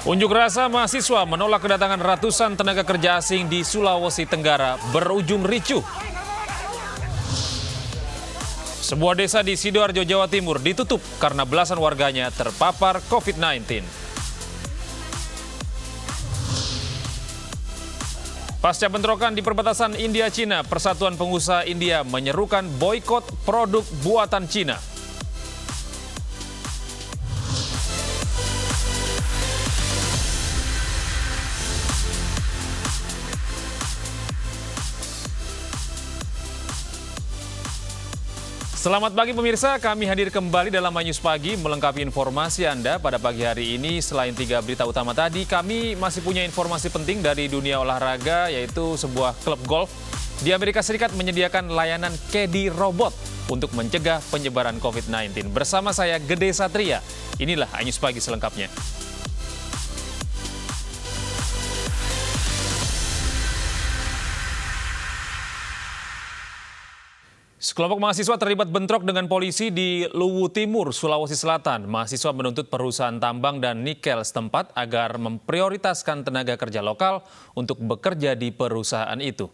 Unjuk rasa mahasiswa menolak kedatangan ratusan tenaga kerja asing di Sulawesi Tenggara berujung ricuh. Sebuah desa di Sidoarjo, Jawa Timur ditutup karena belasan warganya terpapar COVID-19. Pasca bentrokan di perbatasan India-Cina, Persatuan Pengusaha India menyerukan boikot produk buatan Cina. Selamat pagi pemirsa, kami hadir kembali dalam News Pagi melengkapi informasi Anda pada pagi hari ini. Selain 3 berita utama tadi, kami masih punya informasi penting dari dunia olahraga, yaitu sebuah klub golf di Amerika Serikat menyediakan layanan caddy robot untuk mencegah penyebaran COVID-19. Bersama saya Gede Satria, inilah News Pagi selengkapnya. Sekelompok mahasiswa terlibat bentrok dengan polisi di Luwu Timur, Sulawesi Selatan. Mahasiswa menuntut perusahaan tambang dan nikel setempat agar memprioritaskan tenaga kerja lokal untuk bekerja di perusahaan itu.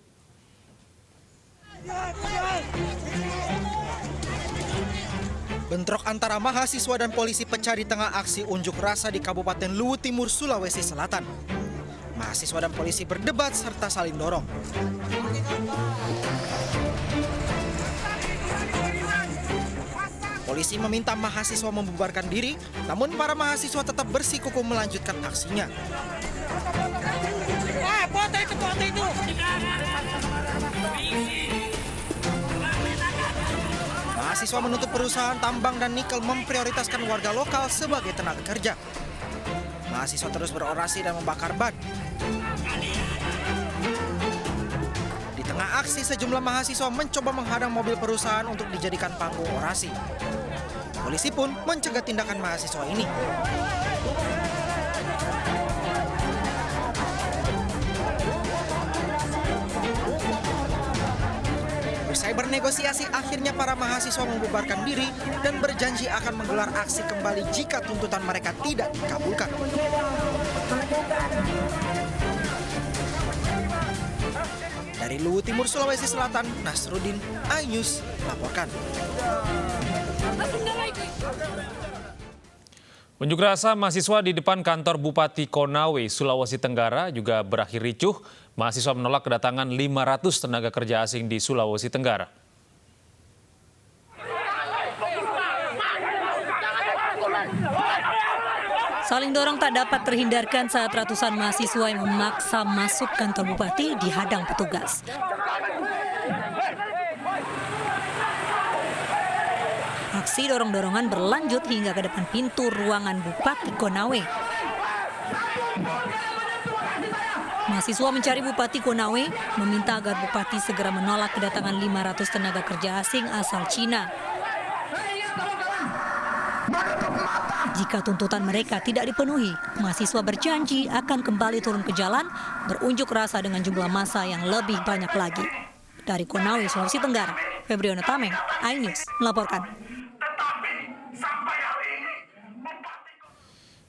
Bentrok antara mahasiswa dan polisi pecah di tengah aksi unjuk rasa di Kabupaten Luwu Timur, Sulawesi Selatan. Mahasiswa dan polisi berdebat serta saling dorong. Polisi meminta mahasiswa membubarkan diri, namun para mahasiswa tetap bersikukuh melanjutkan aksinya. Mahasiswa menuntut perusahaan tambang dan nikel memprioritaskan warga lokal sebagai tenaga kerja. Mahasiswa terus berorasi dan membakar ban. Di tengah aksi, sejumlah mahasiswa mencoba menghadang mobil perusahaan untuk dijadikan panggung orasi. Polisi pun mencegah tindakan mahasiswa ini. Usai bernegosiasi, akhirnya para mahasiswa membubarkan diri dan berjanji akan menggelar aksi kembali jika tuntutan mereka tidak dikabulkan. Dari Luwu Timur, Sulawesi Selatan, Nasruddin, iNews melaporkan. Unjuk rasa mahasiswa di depan kantor Bupati Konawe, Sulawesi Tenggara juga berakhir ricuh. Mahasiswa menolak kedatangan 500 tenaga kerja asing di Sulawesi Tenggara. Saling dorong tak dapat terhindarkan saat ratusan mahasiswa yang memaksa masuk kantor bupati dihadang petugas. Aksi dorong-dorongan berlanjut hingga ke depan pintu ruangan Bupati Konawe. Mahasiswa mencari Bupati Konawe, meminta agar Bupati segera menolak kedatangan 500 tenaga kerja asing asal Cina. Jika tuntutan mereka tidak dipenuhi, mahasiswa berjanji akan kembali turun ke jalan, berunjuk rasa dengan jumlah massa yang lebih banyak lagi. Dari Konawe, Sulawesi Tenggara, Febriana Tameng, iNews melaporkan.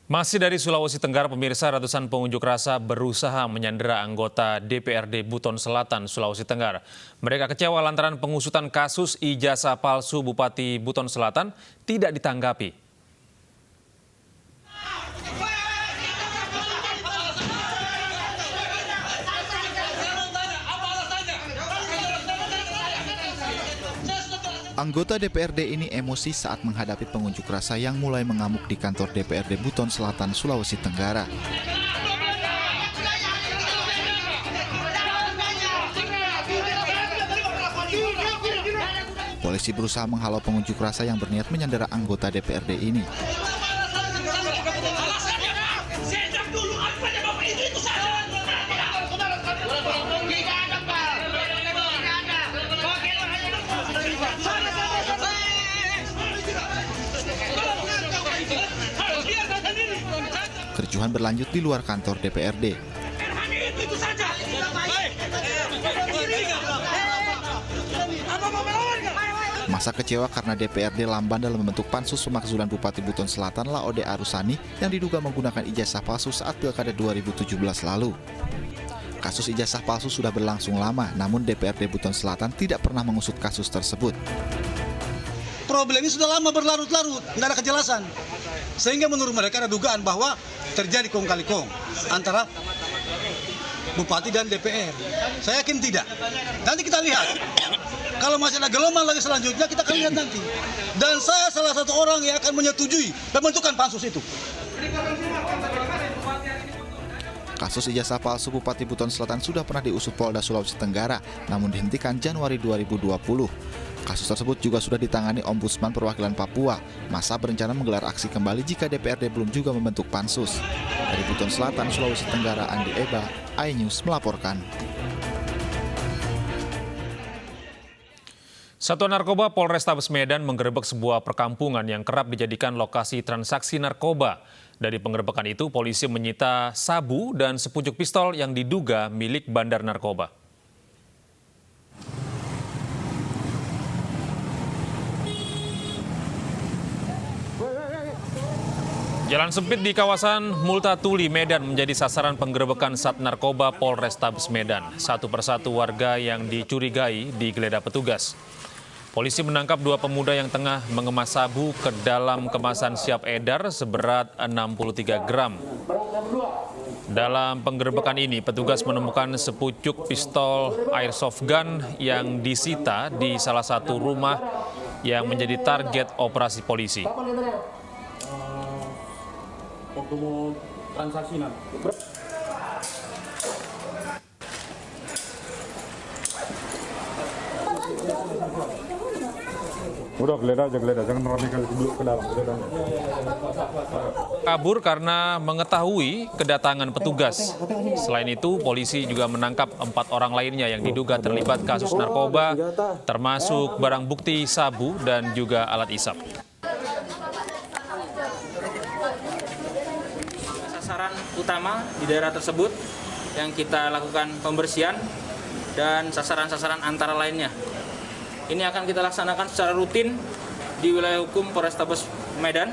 Masih dari Sulawesi Tenggara, pemirsa, ratusan pengunjuk rasa berusaha menyandera anggota DPRD Buton Selatan, Sulawesi Tenggara. Mereka kecewa lantaran pengusutan kasus ijazah palsu Bupati Buton Selatan tidak ditanggapi. Anggota DPRD ini emosi saat menghadapi pengunjuk rasa yang mulai mengamuk di kantor DPRD Buton Selatan, Sulawesi Tenggara. Polisi berusaha menghalau pengunjuk rasa yang berniat menyandera anggota DPRD ini. Kericuhan berlanjut di luar kantor DPRD. Massa Masa kecewa karena DPRD lamban dalam membentuk pansus pemakzulan Bupati Buton Selatan Laode Arusani yang diduga menggunakan ijazah palsu saat Pilkada 2017 lalu. Kasus ijazah palsu sudah berlangsung lama, namun DPRD Buton Selatan tidak pernah mengusut kasus tersebut. Problem ini sudah lama berlarut-larut, nggak ada kejelasan. Sehingga menurut mereka ada dugaan bahwa terjadi kong kali kong antara Bupati dan DPR. Saya yakin tidak. Nanti kita lihat. Kalau masih ada gelombang lagi selanjutnya, kita akan lihat nanti. Dan saya salah satu orang yang akan menyetujui pembentukan pansus itu. Kasus ijazah palsu Bupati Buton Selatan sudah pernah diusut Polda Sulawesi Tenggara, namun dihentikan Januari 2020. Kasus tersebut juga sudah ditangani Ombudsman Perwakilan Papua. Masa berencana menggelar aksi kembali jika DPRD belum juga membentuk pansus. Dari Buton Selatan, Sulawesi Tenggara, Andi Eba, iNews melaporkan. Satuan Narkoba Polrestabes Medan menggerebek sebuah perkampungan yang kerap dijadikan lokasi transaksi narkoba. Dari penggerebekan itu, polisi menyita sabu dan sepucuk pistol yang diduga milik bandar narkoba. Jalan sempit di kawasan Multatuli, Medan menjadi sasaran penggerebekan Sat Narkoba Polrestabes Medan. Satu persatu warga yang dicurigai digeledah petugas. Polisi menangkap dua pemuda yang tengah mengemas sabu ke dalam kemasan siap edar seberat 63 gram. Dalam penggerebekan ini, petugas menemukan sepucuk pistol airsoft gun yang disita di salah satu rumah yang menjadi target operasi polisi. Udah geledah aja, jangan ramekan dulu ke dalam. Kabur karena mengetahui kedatangan petugas. Selain itu, polisi juga menangkap 4 orang lainnya yang diduga terlibat kasus narkoba, termasuk barang bukti sabu dan juga alat isap. Sasaran utama di daerah tersebut yang kita lakukan pembersihan dan sasaran-sasaran antara lainnya. Ini akan kita laksanakan secara rutin di wilayah hukum Polrestabes Medan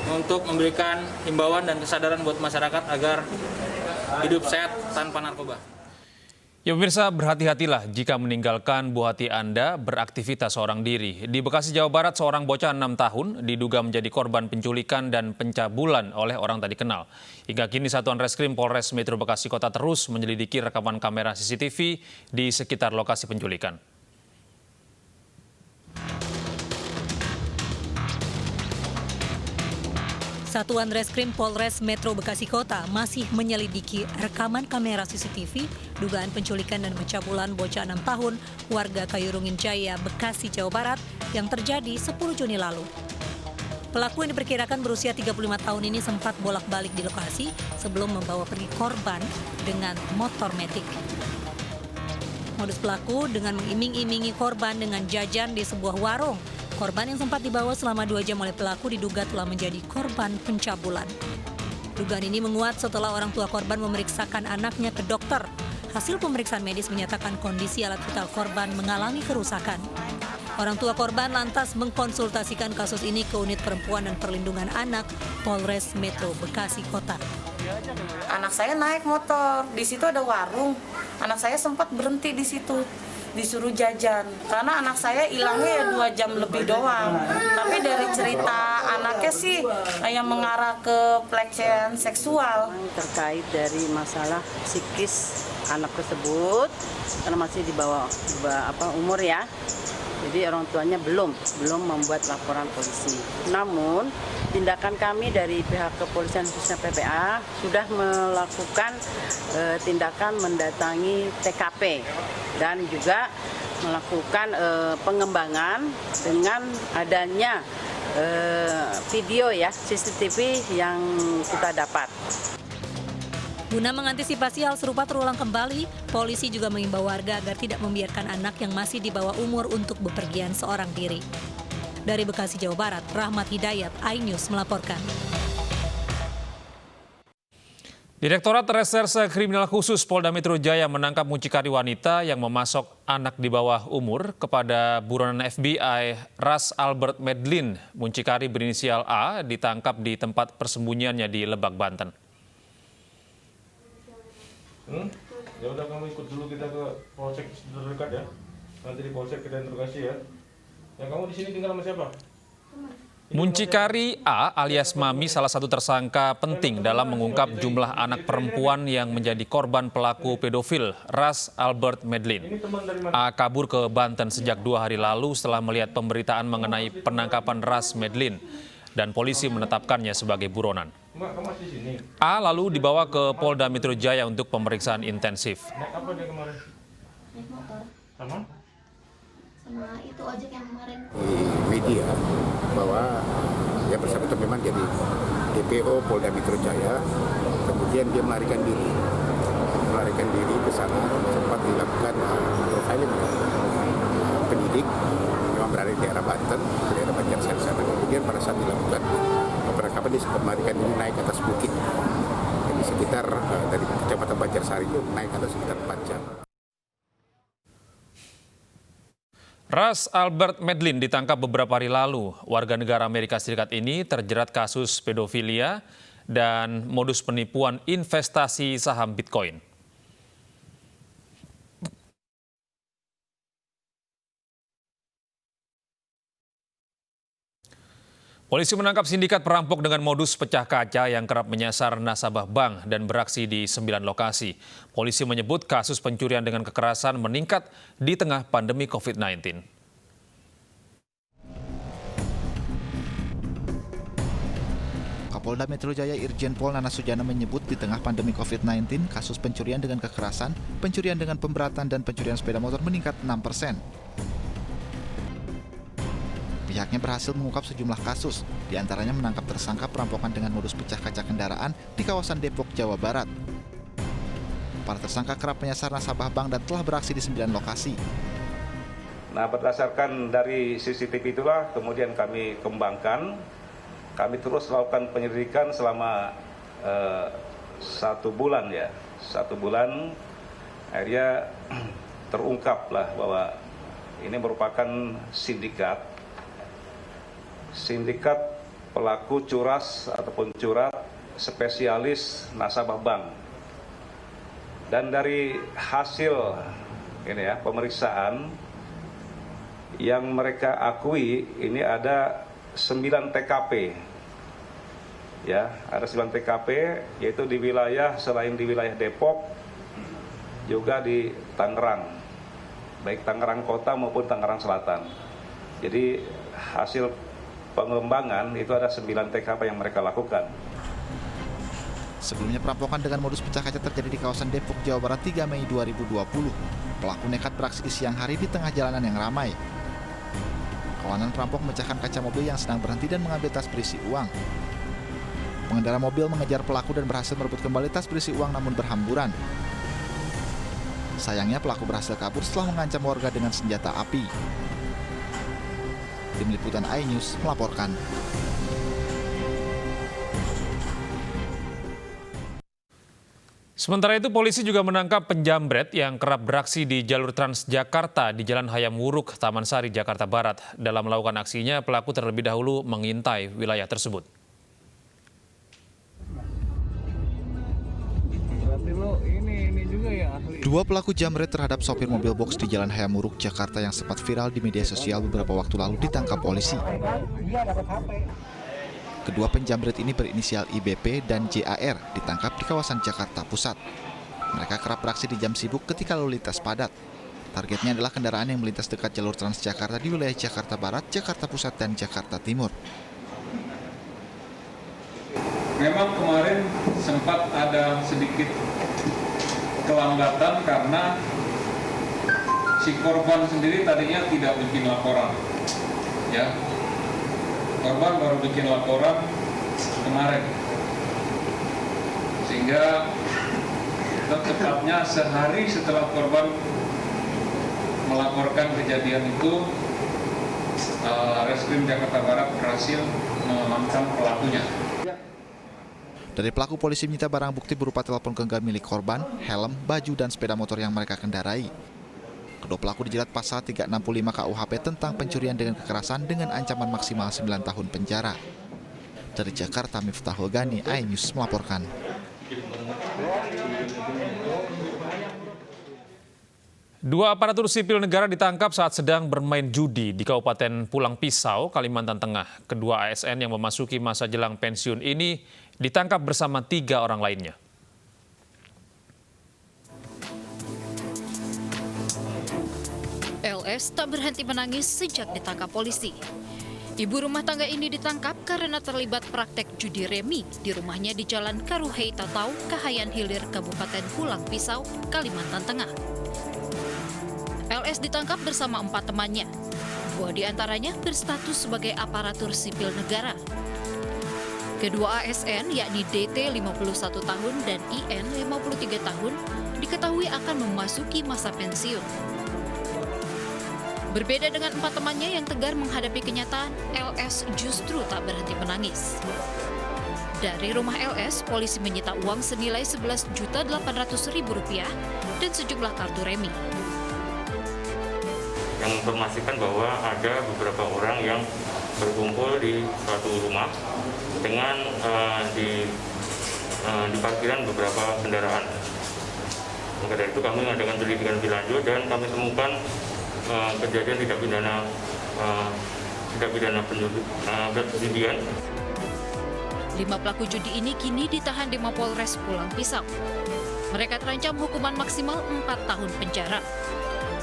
untuk memberikan himbauan dan kesadaran buat masyarakat agar hidup sehat tanpa narkoba. Ya pemirsa, berhati-hatilah jika meninggalkan buah hati Anda beraktivitas seorang diri. Di Bekasi, Jawa Barat, seorang bocah 6 tahun diduga menjadi korban penculikan dan pencabulan oleh orang tak dikenal. Hingga kini Satuan Reskrim Polres Metro Bekasi Kota terus menyelidiki rekaman kamera CCTV di sekitar lokasi penculikan. Satuan Reskrim Polres Metro Bekasi Kota masih menyelidiki rekaman kamera CCTV dugaan penculikan dan pencabulan bocah 6 tahun warga Kayurungin Jaya, Bekasi, Jawa Barat yang terjadi 10 Juni lalu. Pelaku yang diperkirakan berusia 35 tahun ini sempat bolak-balik di lokasi sebelum membawa pergi korban dengan motor metik. Modus pelaku dengan mengiming-imingi korban dengan jajan di sebuah warung. Korban yang sempat dibawa selama 2 jam oleh pelaku diduga telah menjadi korban pencabulan. Dugaan ini menguat setelah orang tua korban memeriksakan anaknya ke dokter. Hasil pemeriksaan medis menyatakan kondisi alat vital korban mengalami kerusakan. Orang tua korban lantas mengkonsultasikan kasus ini ke Unit Perempuan dan Perlindungan Anak Polres Metro Bekasi Kota. Anak saya naik motor, di situ ada warung. Anak saya sempat berhenti di situ. Disuruh jajan karena anak saya hilangnya ya 2 jam lebih doang, tapi dari cerita anaknya sih yang mengarah ke pelecehan seksual. Terkait dari masalah psikis anak tersebut karena masih di bawah umur ya, jadi orang tuanya belum membuat laporan polisi. Namun tindakan kami dari pihak kepolisian khususnya PPA sudah melakukan tindakan mendatangi TKP dan juga melakukan pengembangan dengan adanya video ya CCTV yang kita dapat. Guna mengantisipasi hal serupa terulang kembali, polisi juga mengimbau warga agar tidak membiarkan anak yang masih di bawah umur untuk bepergian seorang diri. Dari Bekasi, Jawa Barat, Rahmat Hidayat, iNews melaporkan. Direktorat Reserse Kriminal Khusus Polda Metro Jaya menangkap mucikari wanita yang memasok anak di bawah umur kepada buronan FBI Ras Albert Medlin. Mucikari berinisial A ditangkap di tempat persembunyiannya di Lebak, Banten. Ya udah, kamu ikut dulu kita ke polsek terdekat ya. Nanti di polsek kita interogasi ya. Yang kamu di sini tinggal sama siapa? Mucikari A alias Mami salah satu tersangka penting dalam mengungkap jumlah anak perempuan yang menjadi korban pelaku pedofil Ras Albert Medlin. A kabur ke Banten sejak 2 hari lalu setelah melihat pemberitaan mengenai penangkapan Ras Medlin dan polisi menetapkannya sebagai buronan. A lalu dibawa ke Polda Metro Jaya untuk pemeriksaan intensif. Naik apa dia kemarin? Naik motor. Sama Itu ojek yang kemarin. Media bahwa ya bersangkutan memang jadi DPO Polda Metro Jaya, kemudian dia melarikan diri ke sana, sempat dilakukan profiling penyidik, memang berada di daerah Banten, di daerah Banjarsari sana. Kemudian pada saat dilakukan penangkapan dia sempat melarikan diri naik ke atas bukit, jadi sekitar dari kecamatan Banjarsari itu naik ke atas sekitar 4 jam. Ras Albert Medlin ditangkap beberapa hari lalu. Warga negara Amerika Serikat ini terjerat kasus pedofilia dan modus penipuan investasi saham Bitcoin. Polisi menangkap sindikat perampok dengan modus pecah kaca yang kerap menyasar nasabah bank dan beraksi di 9 lokasi. Polisi menyebut kasus pencurian dengan kekerasan meningkat di tengah pandemi COVID-19. Kapolda Metro Jaya Irjen Pol Nana Sujana menyebut di tengah pandemi COVID-19, kasus pencurian dengan kekerasan, pencurian dengan pemberatan, dan pencurian sepeda motor meningkat 6%. Pihaknya berhasil mengungkap sejumlah kasus, diantaranya menangkap tersangka perampokan dengan modus pecah kaca kendaraan di kawasan Depok, Jawa Barat. Para tersangka kerap menyasar nasabah bank dan telah beraksi di 9 lokasi. Nah, berdasarkan dari CCTV itulah kemudian kami kembangkan. Kami terus melakukan penyelidikan selama 1 bulan ya. 1 bulan akhirnya terungkaplah bahwa ini merupakan sindikat pelaku curas ataupun curat spesialis nasabah bank. Dan dari hasil pemeriksaan yang mereka akui ini ada 9 TKP. Ya, ada 9 TKP yaitu di wilayah selain di wilayah Depok juga di Tangerang. Baik Tangerang Kota maupun Tangerang Selatan. Jadi hasil pengembangan itu ada 9 TKP yang mereka lakukan. Sebelumnya perampokan dengan modus pecah kaca terjadi di kawasan Depok, Jawa Barat 3 Mei 2020. Pelaku nekat beraksi di siang hari di tengah jalanan yang ramai. Kawanan perampok memecahkan kaca mobil yang sedang berhenti dan mengambil tas berisi uang. Pengendara mobil mengejar pelaku dan berhasil merebut kembali tas berisi uang namun berhamburan. Sayangnya pelaku berhasil kabur setelah mengancam warga dengan senjata api. Tim Liputan iNews melaporkan. Sementara itu polisi juga menangkap penjamret yang kerap beraksi di jalur Transjakarta di Jalan Hayam Wuruk, Taman Sari, Jakarta Barat. Dalam melakukan aksinya, pelaku terlebih dahulu mengintai wilayah tersebut. Dua pelaku jamret terhadap sopir mobil box di Jalan Hayam Wuruk, Jakarta yang sempat viral di media sosial beberapa waktu lalu ditangkap polisi. Kedua penjamret ini berinisial IBP dan JAR ditangkap di kawasan Jakarta Pusat. Mereka kerap beraksi di jam sibuk ketika lalu lintas padat. Targetnya adalah kendaraan yang melintas dekat jalur Transjakarta di wilayah Jakarta Barat, Jakarta Pusat, dan Jakarta Timur. Memang kemarin sempat ada sedikit kelambatan karena si korban sendiri tadinya tidak bikin laporan, ya. Korban baru bikin laporan kemarin, sehingga tepatnya sehari setelah korban melaporkan kejadian itu, Reskrim Jakarta Barat berhasil mengamankan pelakunya. Dari pelaku, polisi menyita barang bukti berupa telepon genggam milik korban, helm, baju, dan sepeda motor yang mereka kendarai. Kedua pelaku dijerat pasal 365 KUHP tentang pencurian dengan kekerasan dengan ancaman maksimal 9 tahun penjara. Dari Jakarta, Miftahul Gani, iNews melaporkan. Dua aparatur sipil negara ditangkap saat sedang bermain judi di Kabupaten Pulang Pisau, Kalimantan Tengah. Kedua ASN yang memasuki masa jelang pensiun ini ditangkap bersama 3 orang lainnya. LS tak berhenti menangis sejak ditangkap polisi. Ibu rumah tangga ini ditangkap karena terlibat praktek judi remi di rumahnya di Jalan Karuhei Tatau, Kahayan Hilir, Kabupaten Pulang Pisau, Kalimantan Tengah. LS ditangkap bersama 4 temannya. 2 diantaranya berstatus sebagai aparatur sipil negara. Kedua ASN, yakni DT 51 tahun dan IN 53 tahun, diketahui akan memasuki masa pensiun. Berbeda dengan 4 temannya yang tegar menghadapi kenyataan, LS justru tak berhenti menangis. Dari rumah LS, polisi menyita uang senilai Rp11.800.000 dan sejumlah kartu remi. Yang menginformasikan bahwa ada beberapa orang yang berkumpul di suatu rumah dengan di parkiran beberapa kendaraan. Maka dari itu kami mengadakan penyelidikan lebih lanjut dan kami temukan kejadian tindak pidana perjudian. 5 pelaku judi ini kini ditahan di Mapolres Pulang Pisau. Mereka terancam hukuman maksimal 4 tahun penjara.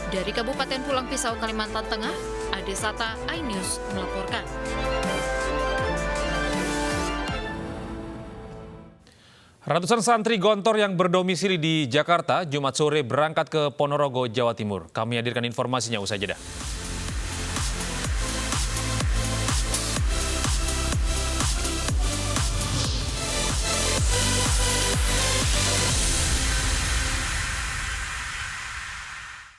Dari Kabupaten Pulang Pisau, Kalimantan Tengah, Ade Sata, iNews melaporkan. Ratusan santri Gontor yang berdomisili di Jakarta Jumat sore berangkat ke Ponorogo, Jawa Timur. Kami hadirkan informasinya usai jeda.